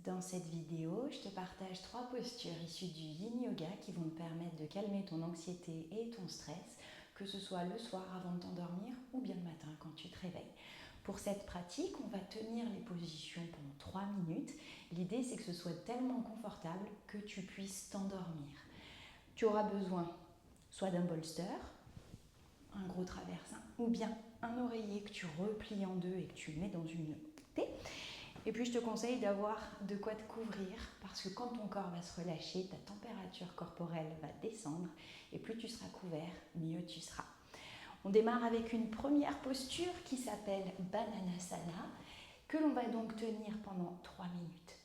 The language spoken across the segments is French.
Dans cette vidéo, je te partage 3 postures issues du Yin Yoga qui vont te permettre de calmer ton anxiété et ton stress, que ce soit le soir avant de t'endormir ou bien le matin quand tu te réveilles. Pour cette pratique, on va tenir les positions pendant 3 minutes. L'idée, c'est que ce soit tellement confortable que tu puisses t'endormir. Tu auras besoin soit d'un bolster, un gros traversin, ou bien un oreiller que tu replies en deux et que tu mets dans une poupée. Et puis je te conseille d'avoir de quoi te couvrir parce que quand ton corps va se relâcher, ta température corporelle va descendre et plus tu seras couvert, mieux tu seras. On démarre avec une première posture qui s'appelle Bananasana que l'on va donc tenir pendant 3 minutes.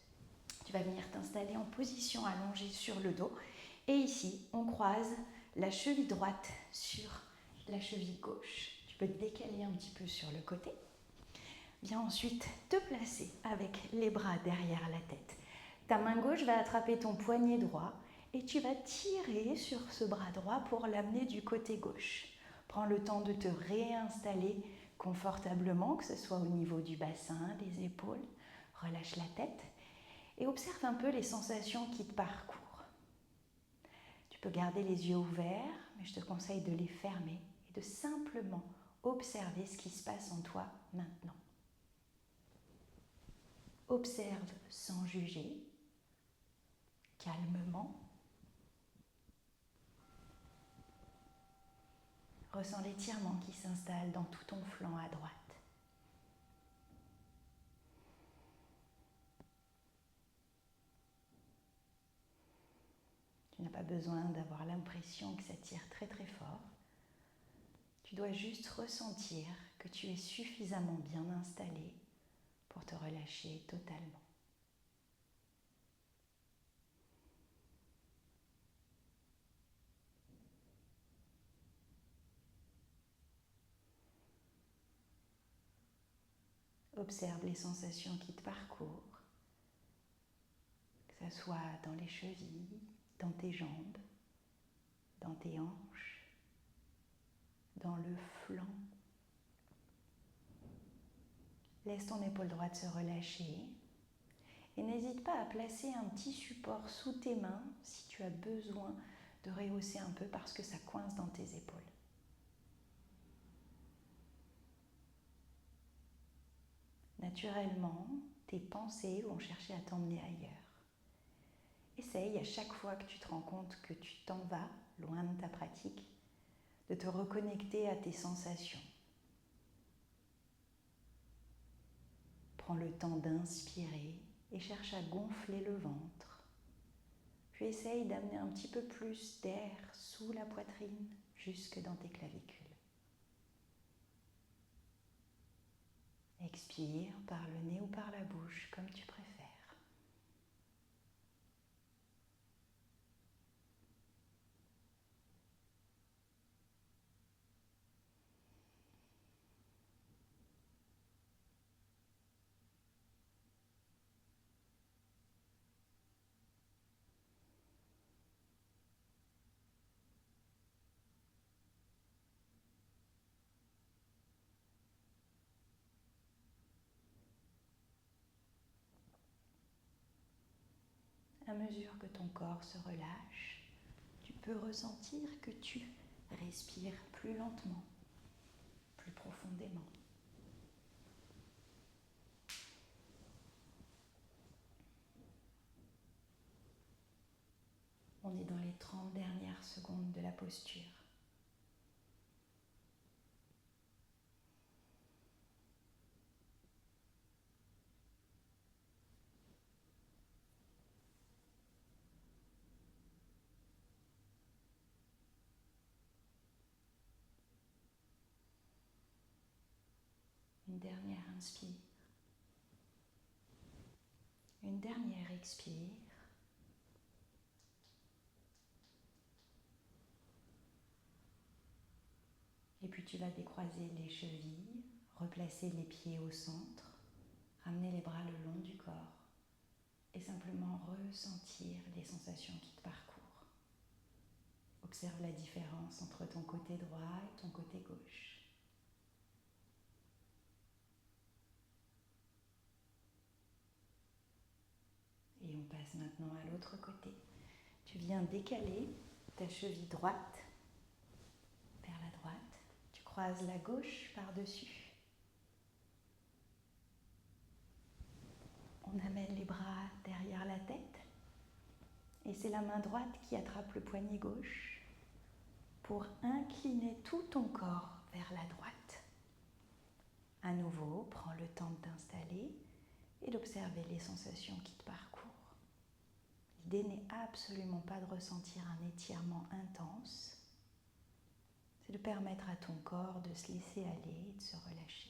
Tu vas venir t'installer en position allongée sur le dos et ici on croise la cheville droite sur la cheville gauche. Tu peux te décaler un petit peu sur le côté. Viens ensuite te placer avec les bras derrière la tête. Ta main gauche va attraper ton poignet droit et tu vas tirer sur ce bras droit pour l'amener du côté gauche. Prends le temps de te réinstaller confortablement, que ce soit au niveau du bassin, des épaules. Relâche la tête et observe un peu les sensations qui te parcourent. Tu peux garder les yeux ouverts, mais je te conseille de les fermer et de simplement observer ce qui se passe en toi maintenant. Observe sans juger, calmement. Ressens l'étirement qui s'installe dans tout ton flanc à droite. Tu n'as pas besoin d'avoir l'impression que ça tire très très fort. Tu dois juste ressentir que tu es suffisamment bien installé pour te relâcher totalement. Observe les sensations qui te parcourent, que ce soit dans les chevilles, dans tes jambes, dans tes hanches, dans le flanc. Laisse ton épaule droite se relâcher et n'hésite pas à placer un petit support sous tes mains si tu as besoin de rehausser un peu parce que ça coince dans tes épaules. Naturellement, tes pensées vont chercher à t'emmener ailleurs. Essaye à chaque fois que tu te rends compte que tu t'en vas loin de ta pratique, de te reconnecter à tes sensations. Prends le temps d'inspirer et cherche à gonfler le ventre. Puis essaye d'amener un petit peu plus d'air sous la poitrine jusque dans tes clavicules. Expire par le nez ou par la bouche, comme tu préfères. À mesure que ton corps se relâche, tu peux ressentir que tu respires plus lentement, plus profondément. On est dans les 30 dernières secondes de la posture. Une dernière inspire. Une dernière expire. Et puis tu vas décroiser les chevilles, replacer les pieds au centre, ramener les bras le long du corps et simplement ressentir les sensations qui te parcourent. Observe la différence entre ton côté droit et ton côté gauche. on passe maintenant à l'autre côté. Tu viens décaler ta cheville droite vers la droite. Tu croises la gauche par-dessus. On amène les bras derrière la tête. Et c'est la main droite qui attrape le poignet gauche pour incliner tout ton corps vers la droite. À nouveau, prends le temps de t'installer et d'observer les sensations qui te parcourent. L'idée n'est absolument pas de ressentir un étirement intense, c'est de permettre à ton corps de se laisser aller et de se relâcher.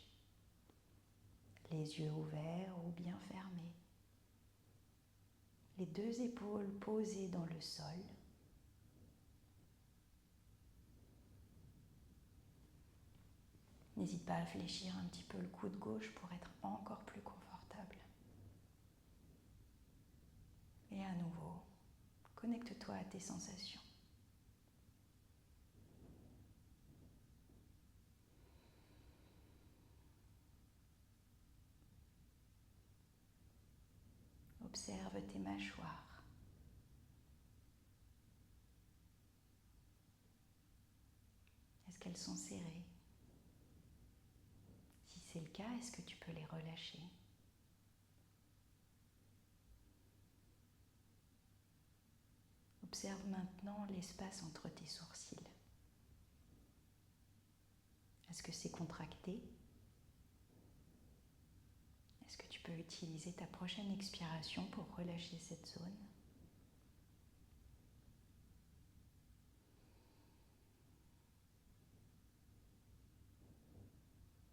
Les yeux ouverts ou bien fermés. Les deux épaules posées dans le sol. N'hésite pas à fléchir un petit peu le coude gauche pour être encore plus confortable. Et à nouveau, connecte-toi à tes sensations. Observe tes mâchoires. Est-ce qu'elles sont serrées? Si c'est le cas, est-ce que tu peux les relâcher? Observe maintenant l'espace entre tes sourcils. Est-ce que c'est contracté? Est-ce que tu peux utiliser ta prochaine expiration pour relâcher cette zone?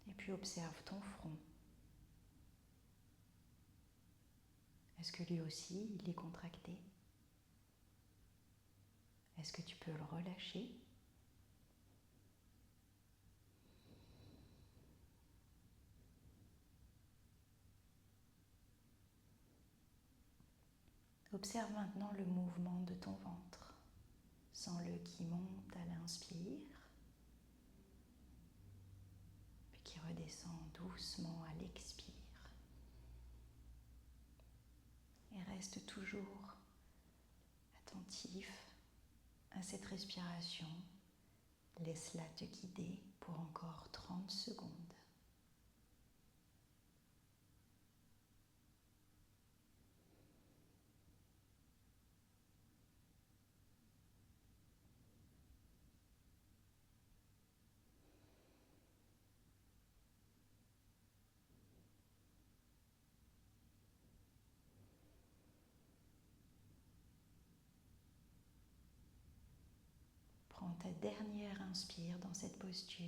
Et puis observe ton front. Est-ce que lui aussi, il est contracté? Est-ce que tu peux le relâcher? Observe maintenant le mouvement de ton ventre. Sens-le qui monte à l'inspire, puis qui redescend doucement à l'expire. Et reste toujours attentif à cette respiration. Laisse-la te guider pour encore 30 secondes. Prends ta dernière inspire dans cette posture.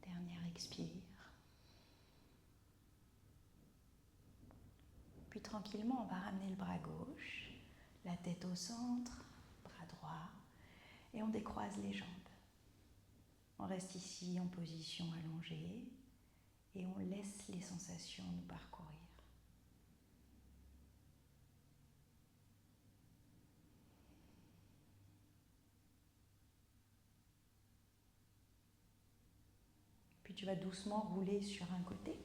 Dernière expire. Puis tranquillement, on va ramener le bras gauche, la tête au centre, bras droit, et on décroise les jambes. On reste ici en position allongée et on laisse les sensations nous parcourir. Puis tu vas doucement rouler sur un côté,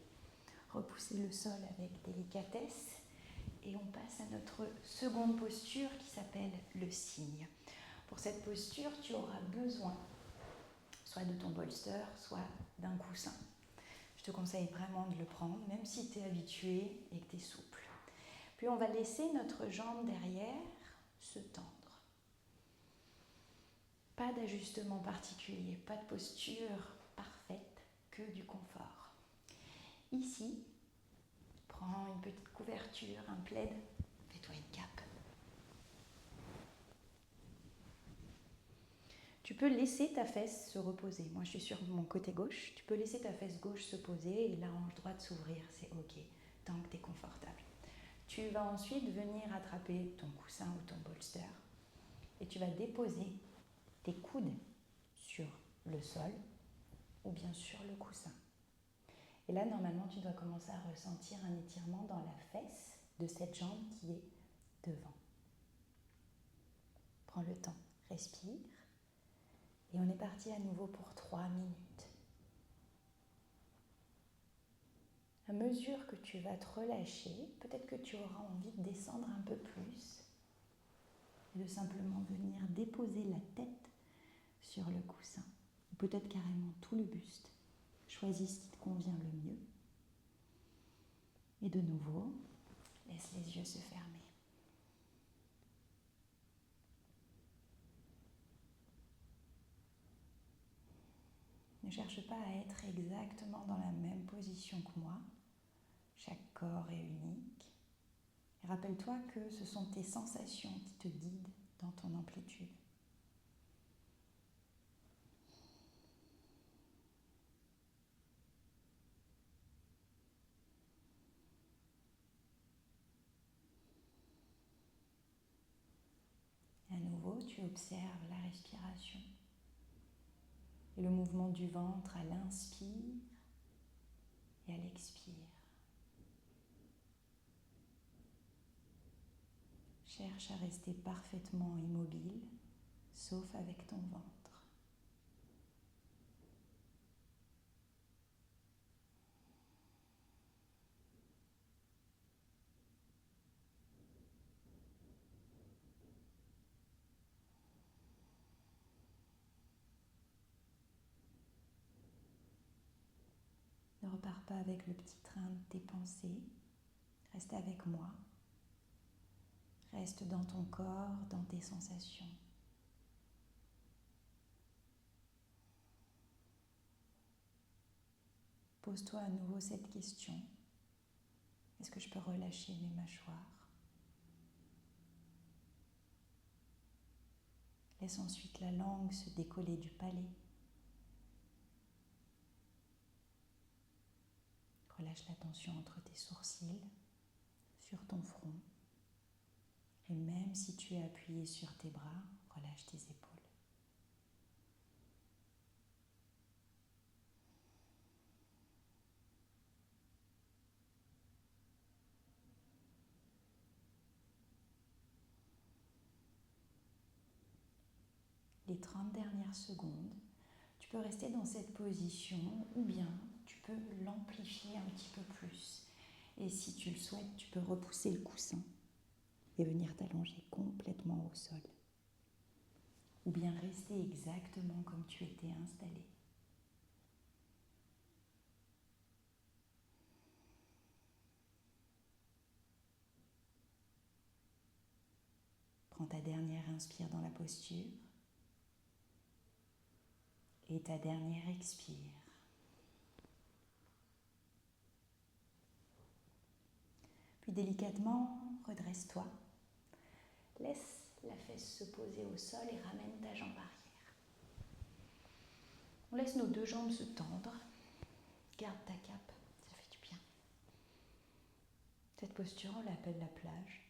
repousser le sol avec délicatesse et on passe à notre seconde posture qui s'appelle le cygne. Pour cette posture, tu auras besoin soit de ton bolster, soit d'un coussin. Je te conseille vraiment de le prendre, même si tu es habitué et que tu es souple. Puis on va laisser notre jambe derrière se tendre. Pas d'ajustement particulier, pas de posture parfaite, que du confort. Ici, prends une petite couverture, un plaid, fais-toi une cape. Tu peux laisser ta fesse se reposer. Moi, je suis sur mon côté gauche. Tu peux laisser ta fesse gauche se poser et la hanche droite s'ouvrir. C'est OK, tant que tu es confortable. Tu vas ensuite venir attraper ton coussin ou ton bolster et tu vas déposer tes coudes sur le sol ou bien sur le coussin. Et là, normalement, tu dois commencer à ressentir un étirement dans la fesse de cette jambe qui est devant. Prends le temps, respire. Et on est parti à nouveau pour 3 minutes. À mesure que tu vas te relâcher, peut-être que tu auras envie de descendre un peu plus et de simplement venir déposer la tête sur le coussin, ou peut-être carrément tout le buste. Choisis ce qui te convient le mieux. Et de nouveau, laisse les yeux se fermer. Ne cherche pas à être exactement dans la même position que moi. Chaque corps est unique. Et rappelle-toi que ce sont tes sensations qui te guident dans ton amplitude. À nouveau, tu observes la respiration et le mouvement du ventre à l'inspire et à l'expire. Cherche à rester parfaitement immobile, sauf avec ton ventre. Ne repars pas avec le petit train de tes pensées. Reste avec moi. Reste dans ton corps, dans tes sensations. Pose-toi à nouveau cette question. Est-ce que je peux relâcher mes mâchoires? Laisse ensuite la langue se décoller du palais. Relâche la tension entre tes sourcils, sur ton front. Et même si tu es appuyé sur tes bras, relâche tes épaules. Les 30 dernières secondes, tu peux rester dans cette position ou bien tu peux l'amplifier un petit peu plus. Et si tu le souhaites, tu peux repousser le coussin et venir t'allonger complètement au sol. Ou bien rester exactement comme tu étais installé. Prends ta dernière inspire dans la posture et ta dernière expire. Puis délicatement, redresse-toi. Laisse la fesse se poser au sol et ramène ta jambe arrière. On laisse nos deux jambes se tendre. Garde ta cape, ça fait du bien. Cette posture, on l'appelle la plage.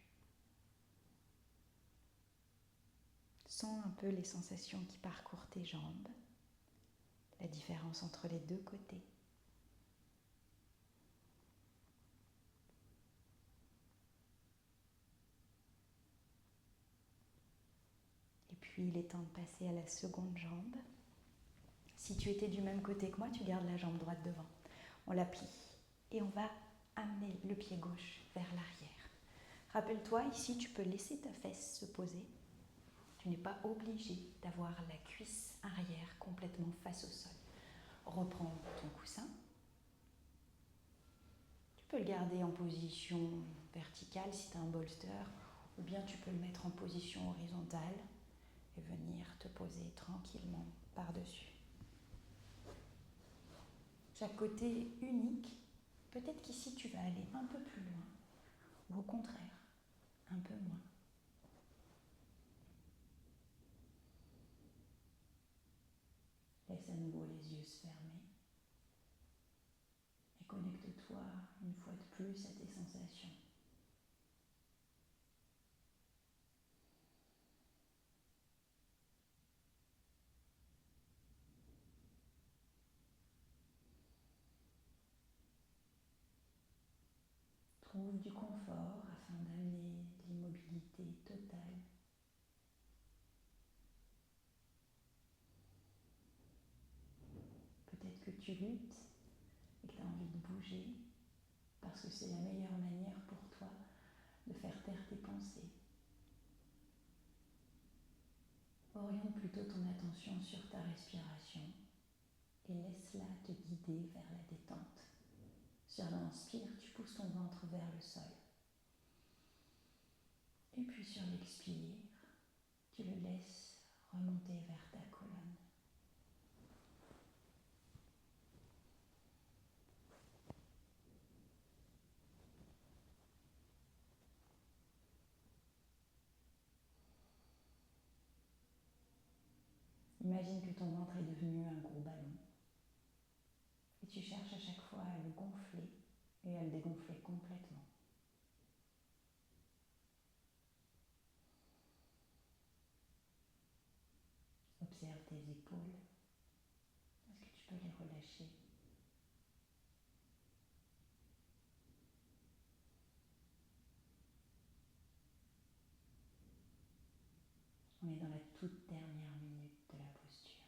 Sens un peu les sensations qui parcourent tes jambes, la différence entre les deux côtés. Et puis il est temps de passer à la seconde jambe. Si tu étais du même côté que moi, tu gardes la jambe droite devant. On la plie et on va amener le pied gauche vers l'arrière. Rappelle-toi, ici, tu peux laisser ta fesse se poser. Tu n'es pas obligé d'avoir la cuisse arrière complètement face au sol. Reprends ton coussin. Tu peux le garder en position verticale si tu as un bolster, ou bien tu peux le mettre en position horizontale et venir te poser tranquillement par-dessus. Chaque côté unique, peut-être qu'ici tu vas aller un peu plus loin, ou au contraire, un peu moins. Laisse à nouveau les yeux se fermer et connecte-toi une fois de plus à tes sensations. Trouve du confort afin d'amener l'immobilité totale. Peut-être que tu luttes et que tu as envie de bouger. c'est la meilleure manière pour toi de faire taire tes pensées. Oriente plutôt ton attention sur ta respiration et laisse-la te guider vers la détente. Sur l'inspire, tu pousses ton ventre vers le sol. Et puis sur l'expire, tu le laisses remonter vers ta colonne. Imagine que ton ventre est devenu un gros ballon et tu cherches à chaque fois à le gonfler et à le dégonfler complètement. Observe tes épaules. Est-ce que tu peux les relâcher? On est dans la toute dernière minute de la posture.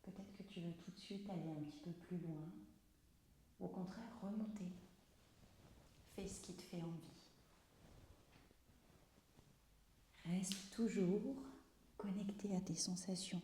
Peut-être que tu veux tout de suite aller un petit peu plus loin. Au contraire, remonter. Fais ce qui te fait envie. Reste toujours connecté à tes sensations.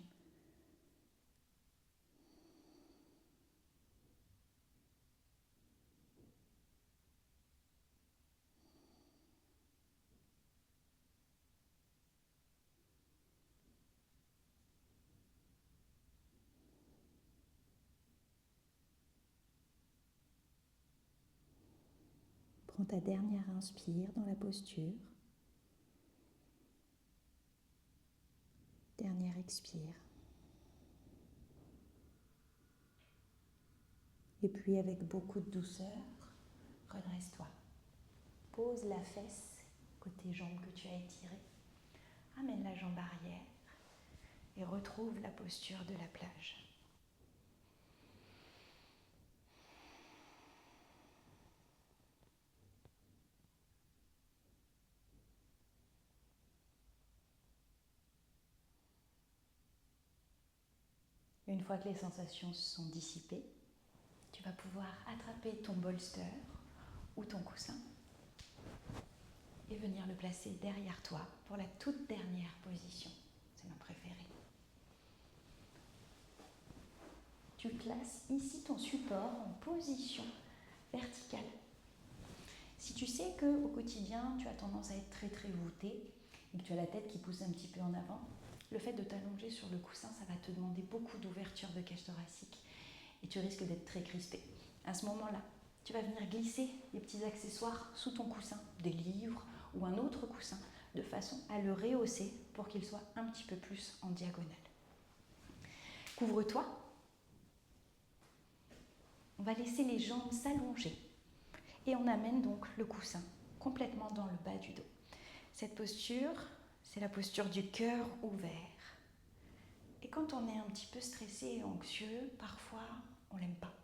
Prends ta dernière inspire dans la posture. Dernière expire. Et puis avec beaucoup de douceur, redresse-toi. Pose la fesse côté jambe que tu as étirée. Amène la jambe arrière et retrouve la posture de la plage. Une fois que les sensations se sont dissipées, tu vas pouvoir attraper ton bolster ou ton coussin et venir le placer derrière toi pour la toute dernière position. C'est ma préférée. Tu places ici ton support en position verticale. Si tu sais qu'au quotidien, tu as tendance à être très très voûté et que tu as la tête qui pousse un petit peu en avant, le fait de t'allonger sur le coussin, ça va te demander beaucoup d'ouverture de cage thoracique et tu risques d'être très crispé. À ce moment-là, tu vas venir glisser les petits accessoires sous ton coussin, des livres ou un autre coussin, de façon à le rehausser pour qu'il soit un petit peu plus en diagonale. Couvre-toi. On va laisser les jambes s'allonger et on amène donc le coussin complètement dans le bas du dos. Cette posture, c'est la posture du cœur ouvert. Et quand on est un petit peu stressé et anxieux, parfois on l'aime pas.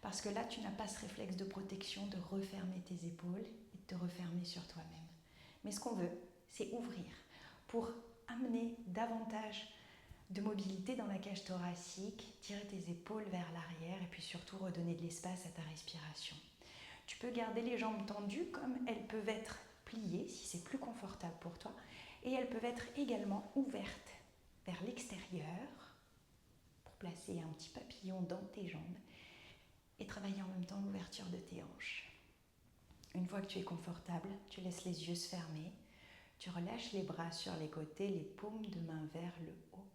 Parce que là, tu n'as pas ce réflexe de protection de refermer tes épaules et de te refermer sur toi-même. Mais ce qu'on veut, c'est ouvrir pour amener davantage de mobilité dans la cage thoracique, tirer tes épaules vers l'arrière et puis surtout redonner de l'espace à ta respiration. Tu peux garder les jambes tendues comme elles peuvent être pliées si c'est plus confortable pour toi et elles peuvent être également ouvertes vers l'extérieur pour placer un petit papillon dans tes jambes et travailler en même temps l'ouverture de tes hanches. Une fois que tu es confortable, tu laisses les yeux se fermer, tu relâches les bras sur les côtés, les paumes de main vers le haut.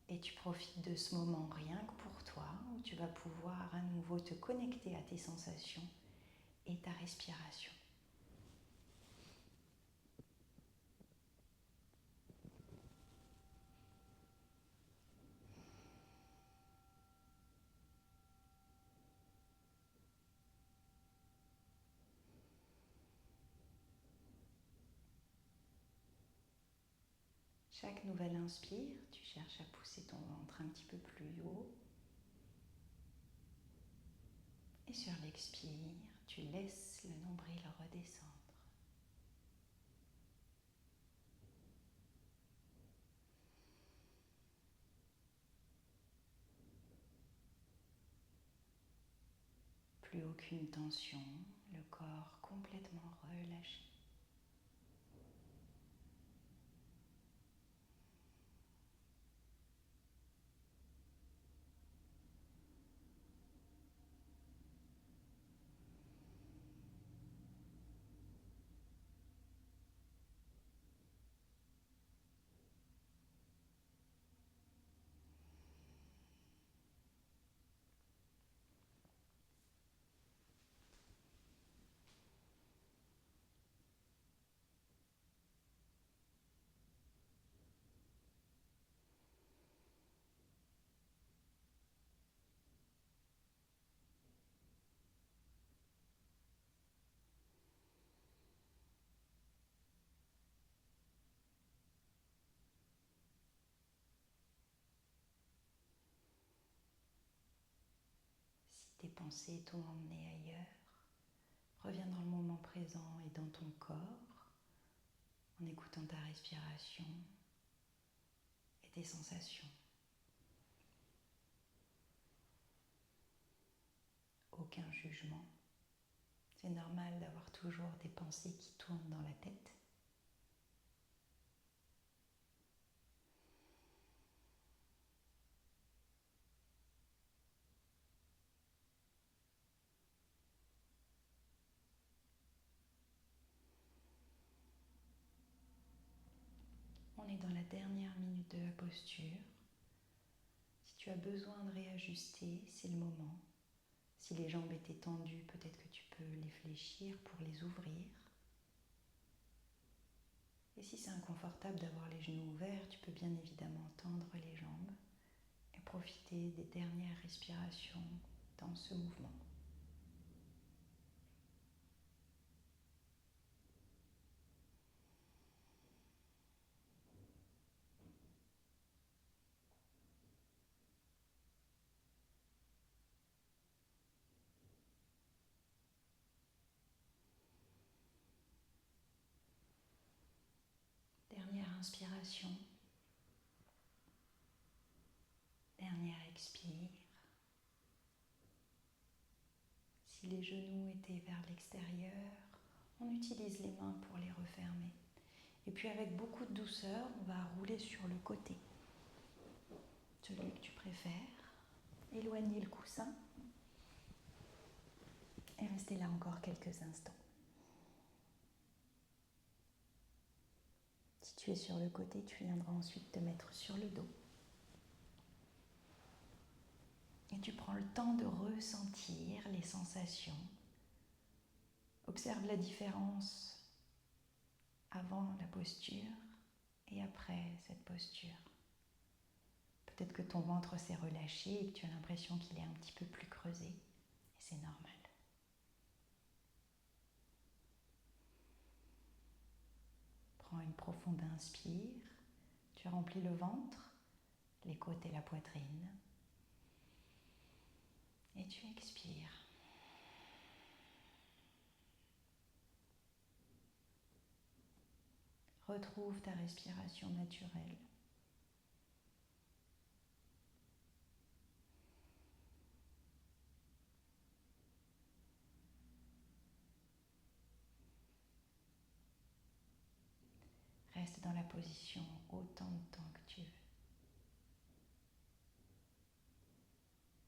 Et tu profites de ce moment rien que pour toi, où tu vas pouvoir à nouveau te connecter à tes sensations et ta respiration. Chaque nouvelle inspire, tu cherches à pousser ton ventre un petit peu plus haut. Et sur l'expire, tu laisses le nombril redescendre. Plus aucune tension, le corps complètement relâché. Si tes pensées t'ont emmené ailleurs, reviens dans le moment présent et dans ton corps en écoutant ta respiration et tes sensations. Aucun jugement. C'est normal d'avoir toujours des pensées qui tournent dans la tête. On est dans la dernière minute de la posture. Si tu as besoin de réajuster, c'est le moment. Si les jambes étaient tendues, peut-être que tu peux les fléchir pour les ouvrir. Et si c'est inconfortable d'avoir les genoux ouverts, tu peux bien évidemment tendre les jambes et profiter des dernières respirations dans ce mouvement. Dernière inspiration. Dernière expire. Si les genoux étaient vers l'extérieur, on utilise les mains pour les refermer. Et puis avec beaucoup de douceur, on va rouler sur le côté, celui que tu préfères. Éloigner le coussin et rester là encore quelques instants. Si tu es sur le côté, tu viendras ensuite te mettre sur le dos. Et tu prends le temps de ressentir les sensations. Observe la différence avant la posture et après cette posture. Peut-être que ton ventre s'est relâché et que tu as l'impression qu'il est un petit peu plus creusé. Et c'est normal. Prends une profonde inspire. Tu remplis le ventre, les côtes et la poitrine. Et tu expires. Retrouve ta respiration naturelle. Reste dans la position autant de temps que tu veux.